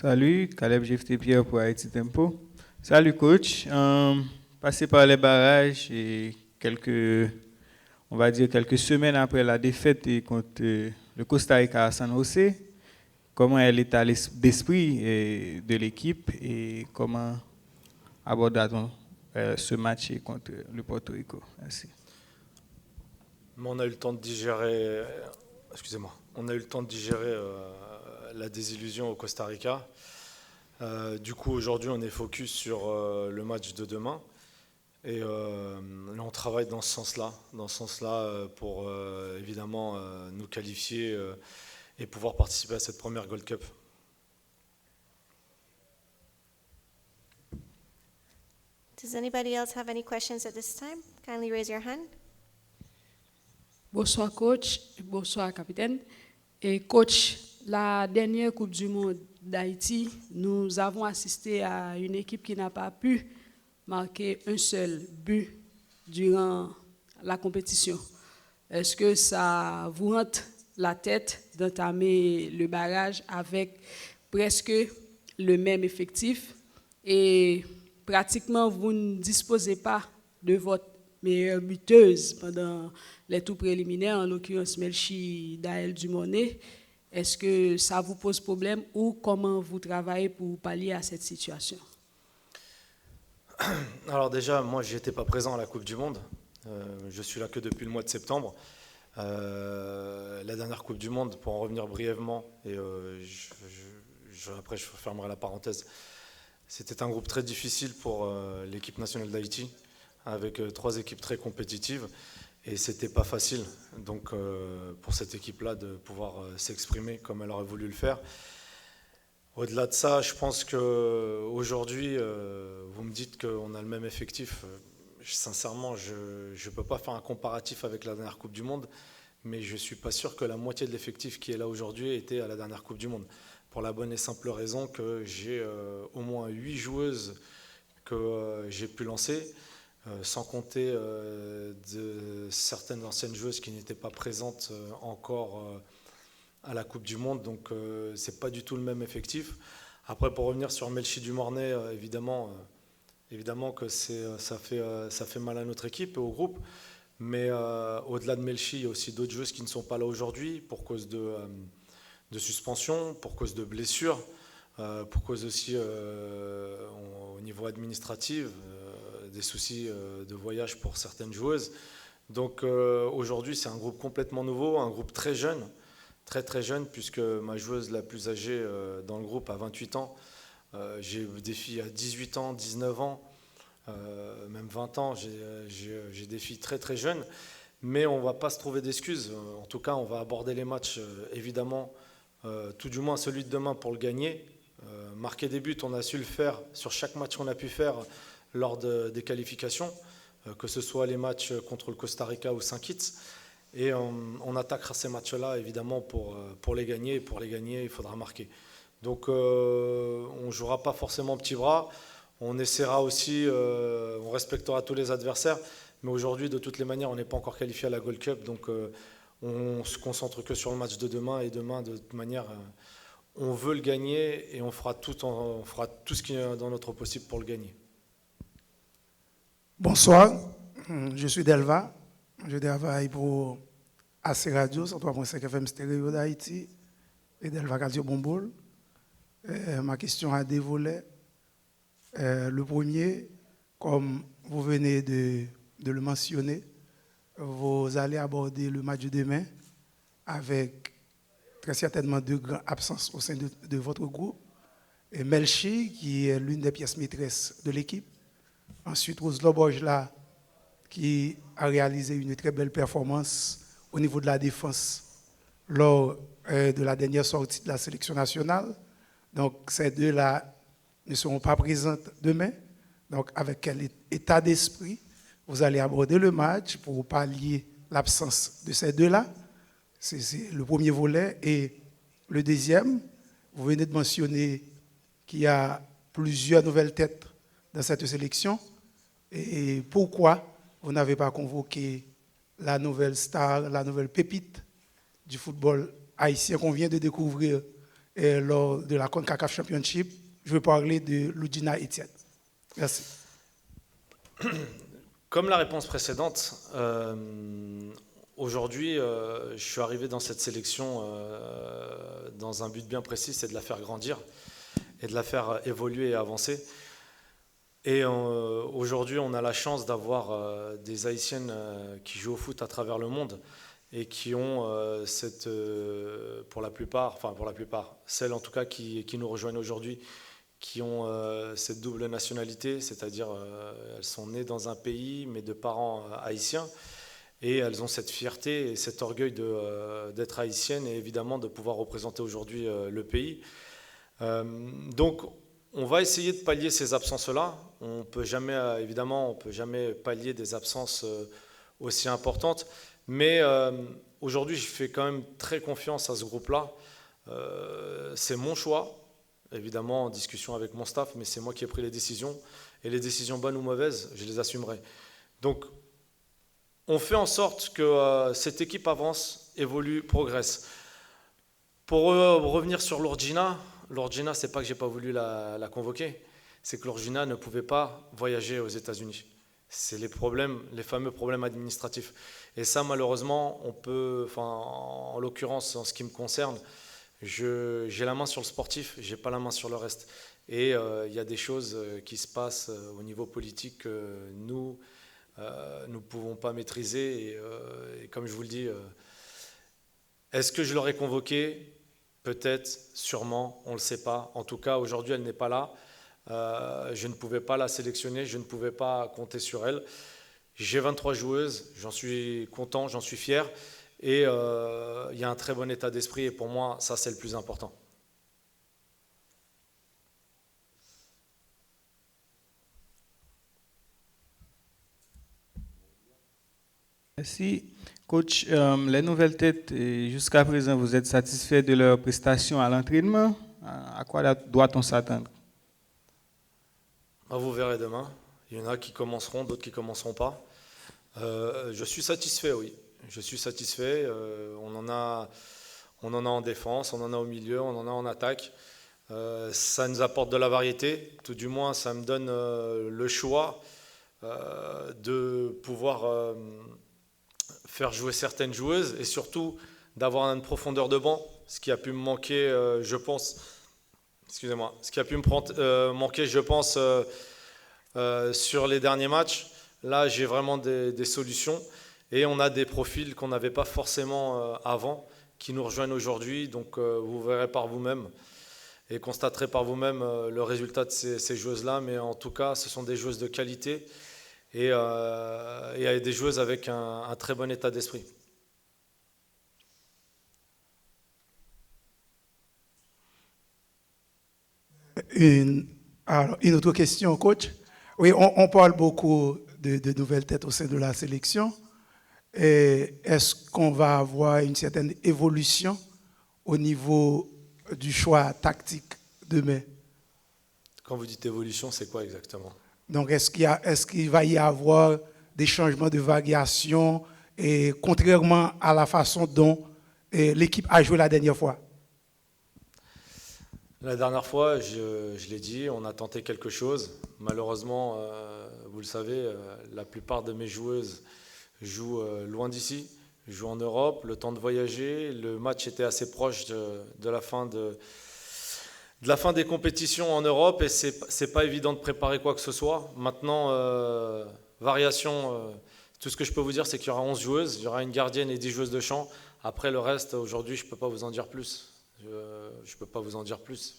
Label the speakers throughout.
Speaker 1: Salut, Caleb GFT Pierre pour Haïti Tempo. Salut coach. Passé par les barrages et on va dire quelques semaines après la défaite contre le Costa Rica à San José, comment est l'état d'esprit de l'équipe et comment abordons ce match contre le Porto Rico? Merci.
Speaker 2: On a eu le temps de digérer, excusez-moi, on a eu le temps de digérer la désillusion au Costa Rica. Du coup, aujourd'hui, on est focus sur le match de demain. Et on travaille dans ce sens-là, pour évidemment nous qualifier et pouvoir participer à cette première Gold Cup.
Speaker 3: Does anybody else have any questions at this time? Kindly raise your hand.
Speaker 4: Bonsoir coach, bonsoir capitaine. Et coach, la dernière Coupe du Monde d'Haïti, nous avons assisté à une équipe qui n'a pas pu marquer un seul but durant la compétition. Est-ce que ça vous hante la tête d'entamer le barrage avec presque le même effectif et pratiquement vous ne disposez pas de votre meilleure buteuse pendant les tours préliminaires, en l'occurrence Melchi Daël Dumonet? Est-ce que ça vous pose problème ou comment vous travaillez pour pallier à cette situation?
Speaker 2: Alors déjà, moi, je n'étais pas présent à la Coupe du Monde. Je suis là que depuis le mois de septembre. La dernière Coupe du Monde, pour en revenir brièvement, et après je fermerai la parenthèse, c'était un groupe très difficile pour l'équipe nationale d'Haïti, avec 3 équipes très compétitives, et c'était pas facile donc pour cette équipe-là de pouvoir s'exprimer comme elle aurait voulu le faire. Au-delà de ça, je pense qu'aujourd'hui, vous me dites qu'on a le même effectif. Sincèrement, je ne peux pas faire un comparatif avec la dernière Coupe du Monde, mais je ne suis pas sûr que la moitié de l'effectif qui est là aujourd'hui était à la dernière Coupe du Monde. Pour la bonne et simple raison que j'ai au moins 8 joueuses que j'ai pu lancer, sans compter de certaines anciennes joueuses qui n'étaient pas présentes encore à la Coupe du Monde, donc c'est pas du tout le même effectif. Après, pour revenir sur Melchi Dumornay, évidemment que ça fait mal à notre équipe et au groupe, mais au-delà de Melchi, il y a aussi d'autres joueuses qui ne sont pas là aujourd'hui pour cause de suspension, pour cause de blessures, pour cause aussi au niveau administratif, des soucis de voyage pour certaines joueuses. Donc aujourd'hui, c'est un groupe complètement nouveau, un groupe très jeune, très jeune, puisque ma joueuse la plus âgée dans le groupe a 28 ans. J'ai des filles à 18 ans, 19 ans, même 20 ans. J'ai des filles très jeunes, mais on ne va pas se trouver d'excuses. En tout cas, on va aborder les matchs, évidemment, tout du moins celui de demain pour le gagner. Marquer des buts, on a su le faire sur chaque match qu'on a pu faire lors des qualifications, que ce soit les matchs contre le Costa Rica ou Saint-Kitts. Et on attaquera ces matchs-là, évidemment, pour les gagner. Et pour les gagner, il faudra marquer. Donc, on ne jouera pas forcément petit bras. On essaiera aussi, on respectera tous les adversaires. Mais aujourd'hui, de toutes les manières, on n'est pas encore qualifié à la Gold Cup. Donc, on se concentre que sur le match de demain. Et demain, de toute manière, on veut le gagner. Et on fera tout ce qui est dans notre possible pour le gagner.
Speaker 5: Bonsoir, je suis Delva. Je travaille pour AC Radio, 103.5 FM Stéréo d'Haïti et Delva Radio Bombol. Ma question a deux volets. Le premier, comme vous venez de le mentionner, vous allez aborder le match de demain avec très certainement 2 grandes absences au sein de votre groupe. Et Melchi, qui est l'une des pièces maîtresses de l'équipe. Ensuite, Roslo Borjla, qui a réalisé une très belle performance au niveau de la défense lors de la dernière sortie de la sélection nationale. Donc, ces deux-là ne seront pas présentes demain. Donc, avec quel état d'esprit vous allez aborder le match pour pallier l'absence de ces deux-là? C'est le premier volet. Et le deuxième, vous venez de mentionner qu'il y a plusieurs nouvelles têtes dans cette sélection. Et pourquoi vous n'avez pas convoqué la nouvelle star, la nouvelle pépite du football haïtien qu'on vient de découvrir lors de la CONCACAF Championship. Je veux parler de Ludina Etienne. Merci.
Speaker 2: Comme la réponse précédente, aujourd'hui, je suis arrivé dans cette sélection dans un but bien précis, c'est de la faire grandir et de la faire évoluer et avancer. Et aujourd'hui, on a la chance d'avoir des Haïtiennes qui jouent au foot à travers le monde et qui ont pour la plupart, celles en tout cas qui nous rejoignent aujourd'hui, qui ont cette double nationalité, c'est-à-dire elles sont nées dans un pays mais de parents haïtiens, et elles ont cette fierté et cet orgueil d'être haïtiennes et évidemment de pouvoir représenter aujourd'hui le pays. Donc on va essayer de pallier ces absences-là. On peut jamais pallier des absences aussi importantes, mais aujourd'hui je fais quand même très confiance à ce groupe-là. C'est mon choix, évidemment en discussion avec mon staff, mais c'est moi qui ai pris les décisions, et les décisions bonnes ou mauvaises, je les assumerai. Donc on fait en sorte que cette équipe avance, évolue, progresse. Pour revenir sur Lorgina, c'est pas que j'ai pas voulu la convoquer, c'est que Lorgina ne pouvait pas voyager aux États-Unis. C'est les fameux problèmes administratifs. Et ça, malheureusement, en l'occurrence, en ce qui me concerne, j'ai la main sur le sportif, j'ai pas la main sur le reste. Et il y a des choses qui se passent au niveau politique que nous ne pouvons pas maîtriser. Et comme je vous le dis, est-ce que je l'aurais convoquée ? Peut-être, sûrement, on ne le sait pas. En tout cas, aujourd'hui, elle n'est pas là. Je ne pouvais pas la sélectionner, je ne pouvais pas compter sur elle. J'ai 23 joueuses, j'en suis content, j'en suis fier. Et il y a un très bon état d'esprit, et pour moi, ça, c'est le plus important.
Speaker 1: Merci. Coach, les nouvelles têtes, jusqu'à présent, vous êtes satisfait de leurs prestations à l'entraînement? À quoi doit-on s'attendre?
Speaker 2: Vous verrez demain. Il y en a qui commenceront, d'autres qui ne commenceront pas. Je suis satisfait, oui. Je suis satisfait. On en a en défense, on en a au milieu, on en a en attaque. Ça nous apporte de la variété. Tout du moins, ça me donne le choix de pouvoir faire jouer certaines joueuses et surtout d'avoir une profondeur de banc, ce qui a pu me manquer, je pense. Excusez-moi. Ce qui a pu me manquer, je pense, sur les derniers matchs. Là, j'ai vraiment des solutions. Et on a des profils qu'on n'avait pas forcément avant, qui nous rejoignent aujourd'hui. Donc vous verrez par vous-même et constaterez par vous-même le résultat de ces joueuses-là. Mais en tout cas, ce sont des joueuses de qualité et des joueuses avec un très bon état d'esprit.
Speaker 5: Une autre question, coach. Oui, on parle beaucoup de nouvelles têtes au sein de la sélection. Est-ce qu'on va avoir une certaine évolution au niveau du choix tactique demain?
Speaker 2: Quand vous dites évolution, c'est quoi exactement?
Speaker 5: Donc, est-ce qu'il va y avoir des changements de variation, et contrairement à la façon dont l'équipe a joué la dernière fois?
Speaker 2: La dernière fois, je l'ai dit, on a tenté quelque chose. Malheureusement, vous le savez, la plupart de mes joueuses jouent loin d'ici, jouent en Europe, le temps de voyager. Le match était assez proche de la fin des compétitions en Europe, et c'est pas évident de préparer quoi que ce soit. Maintenant, variation, tout ce que je peux vous dire, c'est qu'il y aura 11 joueuses, il y aura une gardienne et 10 joueuses de champ. Après, le reste, aujourd'hui, je ne peux pas vous en dire plus. Je peux pas vous en dire plus.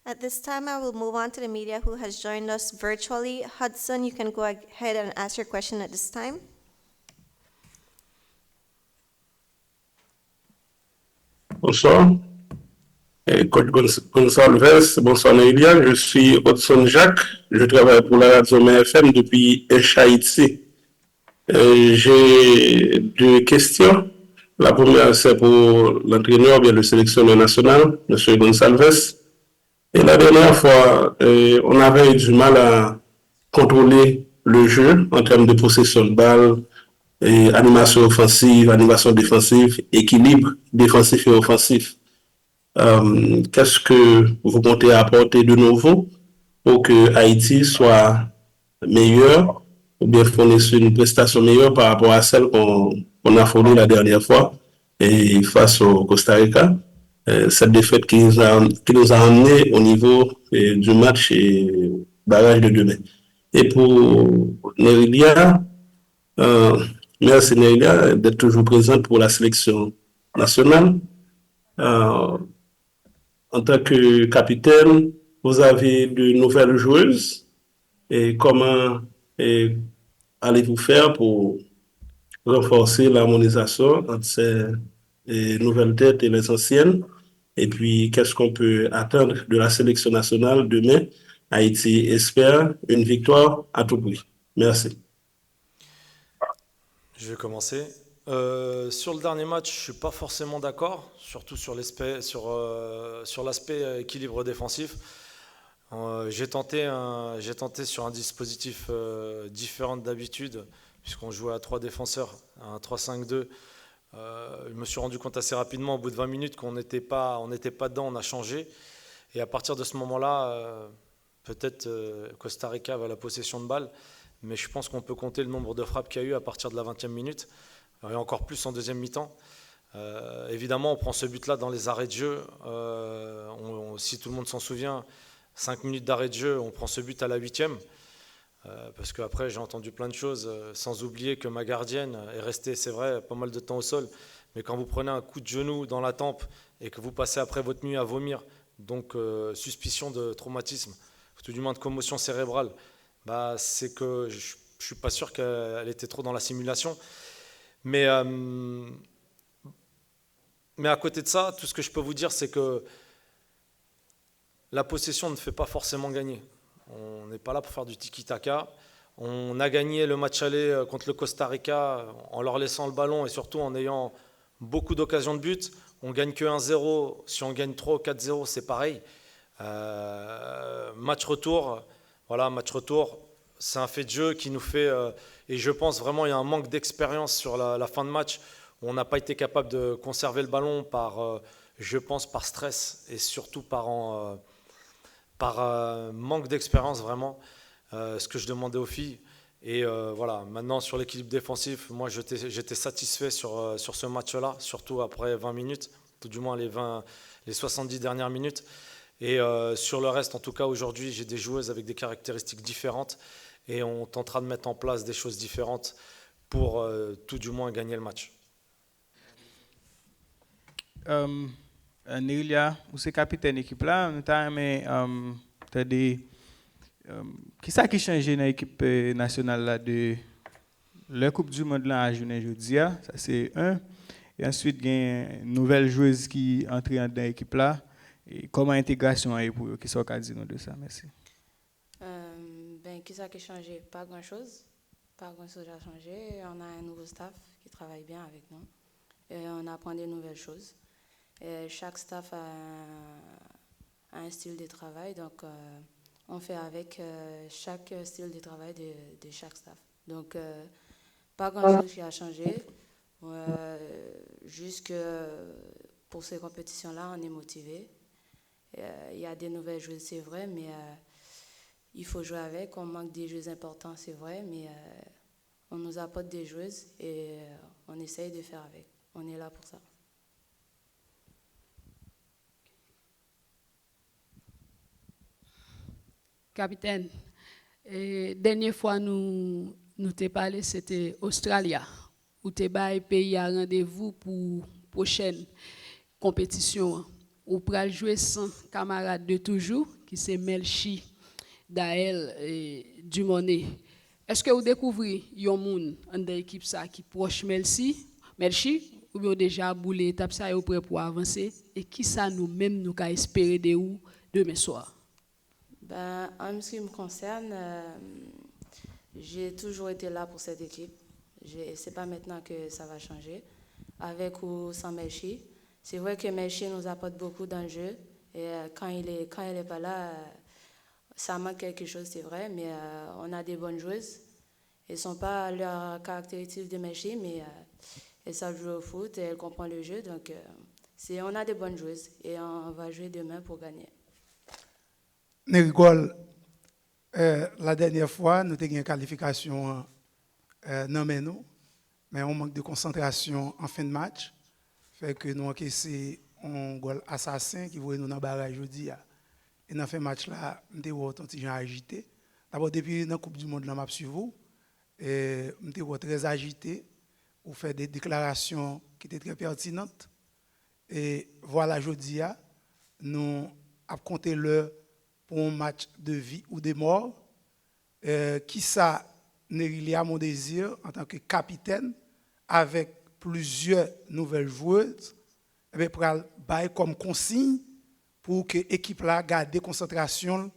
Speaker 3: At this time, I will move on to the media who has joined us virtually. Hudson, you can go ahead and ask your question at this time.
Speaker 6: Bonsoir. Coach Gonçalves, bonsoir Nélia. Je suis Hudson Jacques. Je travaille pour la radio FM depuis Haïti. J'ai deux questions. La première, c'est pour l'entraîneur, bien le sélectionneur national, M. Gonçalves. Et la dernière fois, on avait eu du mal à contrôler le jeu en termes de possession de balle, animation offensive, animation défensive, équilibre défensif et offensif. Qu'est-ce que vous comptez apporter de nouveau pour que Haïti soit meilleur ou bien fournisse une prestation meilleure par rapport à celle qu'on a fournie la dernière fois et face au Costa Rica? Cette défaite qui nous a emmenés au niveau du match et barrage de demain. Et pour Nerilia, merci Nerilia d'être toujours présente pour la sélection nationale. En tant que capitaine, vous avez de nouvelles joueuses et comment allez-vous faire pour renforcer l'harmonisation entre ces nouvelles têtes et les anciennes? Et puis, qu'est-ce qu'on peut attendre de la sélection nationale demain? Haïti espère une victoire à tout prix. Merci.
Speaker 2: Je vais commencer. Sur le dernier match, je ne suis pas forcément d'accord, surtout sur l'aspect équilibre défensif. J'ai tenté sur un dispositif différent d'habitude, puisqu'on jouait à 3 défenseurs, un 3-5-2. Je me suis rendu compte assez rapidement, au bout de 20 minutes, qu'on n'était pas dedans, on a changé. Et à partir de ce moment-là, peut-être Costa Rica avait la possession de balle, mais je pense qu'on peut compter le nombre de frappes qu'il y a eu à partir de la 20e minute, et encore plus en deuxième mi-temps. Évidemment, on prend ce but-là dans les arrêts de jeu. Si tout le monde s'en souvient, 5 minutes d'arrêt de jeu, on prend ce but à la 8e. Parce qu'après, j'ai entendu plein de choses, sans oublier que ma gardienne est restée, c'est vrai, pas mal de temps au sol. Mais quand vous prenez un coup de genou dans la tempe et que vous passez après votre nuit à vomir, donc suspicion de traumatisme, tout du moins de commotion cérébrale, bah, c'est que je ne suis pas sûr qu'elle était trop dans la simulation. Mais à côté de ça, tout ce que je peux vous dire, c'est que la possession ne fait pas forcément gagner. On n'est pas là pour faire du tiki-taka. On a gagné le match aller contre le Costa Rica en leur laissant le ballon et surtout en ayant beaucoup d'occasions de but. On ne gagne que 1-0. Si on gagne 3 ou 4-0, c'est pareil. Match retour, c'est un fait de jeu qui nous fait... et je pense vraiment qu'il y a un manque d'expérience sur la fin de match où on n'a pas été capable de conserver le ballon je pense, par stress et surtout par manque d'expérience vraiment, ce que je demandais aux filles. Et voilà, maintenant sur l'équilibre défensif, moi j'étais satisfait sur ce match-là, surtout après 20 minutes, tout du moins les 70 dernières minutes. Et sur le reste, en tout cas aujourd'hui, j'ai des joueuses avec des caractéristiques différentes et on tentera de mettre en place des choses différentes pour tout du moins gagner le match.
Speaker 1: Nerilia, vous êtes capitaine d'équipe là, qui ça qui change dans l'équipe nationale là de la Coupe du Monde là à journée jeudi, ça c'est un. Et ensuite il y a une nouvelle joueuse qui entre dans l'équipe là. Et comment l'intégration est pour eux, qui sont dire de ça, merci.
Speaker 7: Qui ça qui a changé? Pas grand chose. Pas grand chose a changé. On a un nouveau staff qui travaille bien avec nous. Et on apprend des nouvelles choses. Et chaque staff a un style de travail, donc on fait avec chaque style de travail de chaque staff. Donc, pas grand-chose qui a changé. Juste que pour ces compétitions-là, on est motivé. Il y a des nouvelles joueuses, c'est vrai, mais il faut jouer avec. On manque des joueuses importants, c'est vrai, mais on nous apporte des joueuses et on essaye de faire avec. On est là pour ça.
Speaker 4: Capitaine, dernière fois nous t'ai parlé, c'était Australie, où t'es bail pays à rendez-vous pour prochaine compétition. Ou pral jouer sans camarades de toujours, qui c'est Melchi, Daël et Dumonet. Est-ce que vous découvrez un monde dans l'équipe ça qui proche Melchi, ou bien déjà boulé étape ça et prêt pour avancer et qui ça nous-mêmes nous qu'a espérer de où demain soir?
Speaker 7: En ce qui me concerne, j'ai toujours été là pour cette équipe. C'est pas maintenant que ça va changer. Avec ou sans Melchi. C'est vrai que Melchi nous apporte beaucoup dans le jeu. Et quand il est pas là, ça manque quelque chose, c'est vrai. Mais on a des bonnes joueuses. Elles ne sont pas leurs caractéristiques de Melchi, mais elles savent jouer au foot et elles comprennent le jeu. Donc, On a des bonnes joueuses et on va jouer demain pour gagner.
Speaker 5: Nerigol, la dernière fois, nous avons eu une qualification non mais on manque de concentration en fin de match. Fait que nous avons encaissé un goal assassin qui voulait nous dans le barrage aujourd'hui. Et dans ce match-là, nous avons été agité. D'abord, depuis la Coupe du Monde, nous avons suivi. Nous avons très agité. Nous fait des déclarations qui étaient très pertinentes. Et voilà, aujourd'hui, nous avons compté l'heure pour un match de vie ou de mort. Qui ça, Nerilia, mon désir, en tant que capitaine, avec plusieurs nouvelles joueuses, pour bailler comme consigne pour que l'équipe là garde concentration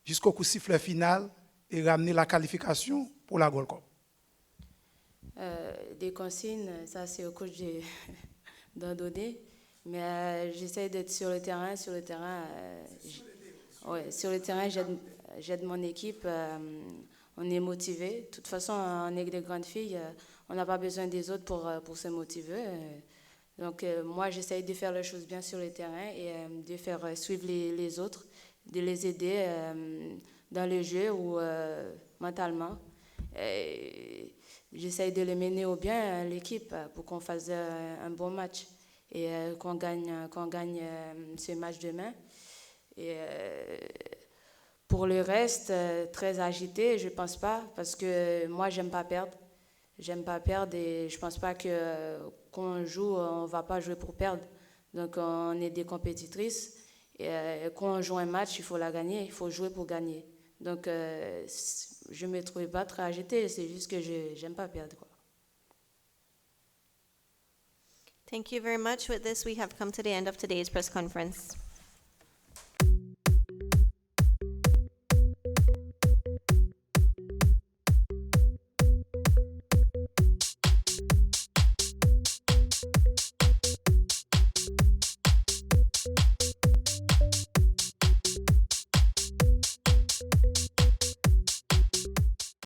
Speaker 5: jusqu'au coup sifflet final et ramener la qualification pour la Gold Cup.
Speaker 7: Des consignes, ça c'est au coach d'en donner, mais j'essaie d'être sur le terrain. Sur le terrain, j'aide mon équipe. On est motivé. De toute façon, on est des grandes filles. On n'a pas besoin des autres pour se motiver. Donc, moi, j'essaie de faire les choses bien sur le terrain et de faire suivre les autres, de les aider dans le jeu ou mentalement. J'essaie de les mener au bien, l'équipe, pour qu'on fasse un bon match et qu'on gagne ce match demain. Et pour le reste, très agité, je ne pense pas, parce que moi, j'aime pas perdre. J'aime pas perdre et je ne pense pas que quand on joue, on ne va pas jouer pour perdre. Donc, on est des compétitrices. Et quand on joue un match, il faut la gagner, il faut jouer pour gagner. Donc, je ne me trouvais pas très agitée, c'est juste que je n'aime pas perdre, quoi.
Speaker 3: Thank you very much. With this, we have come to the end of today's press conference.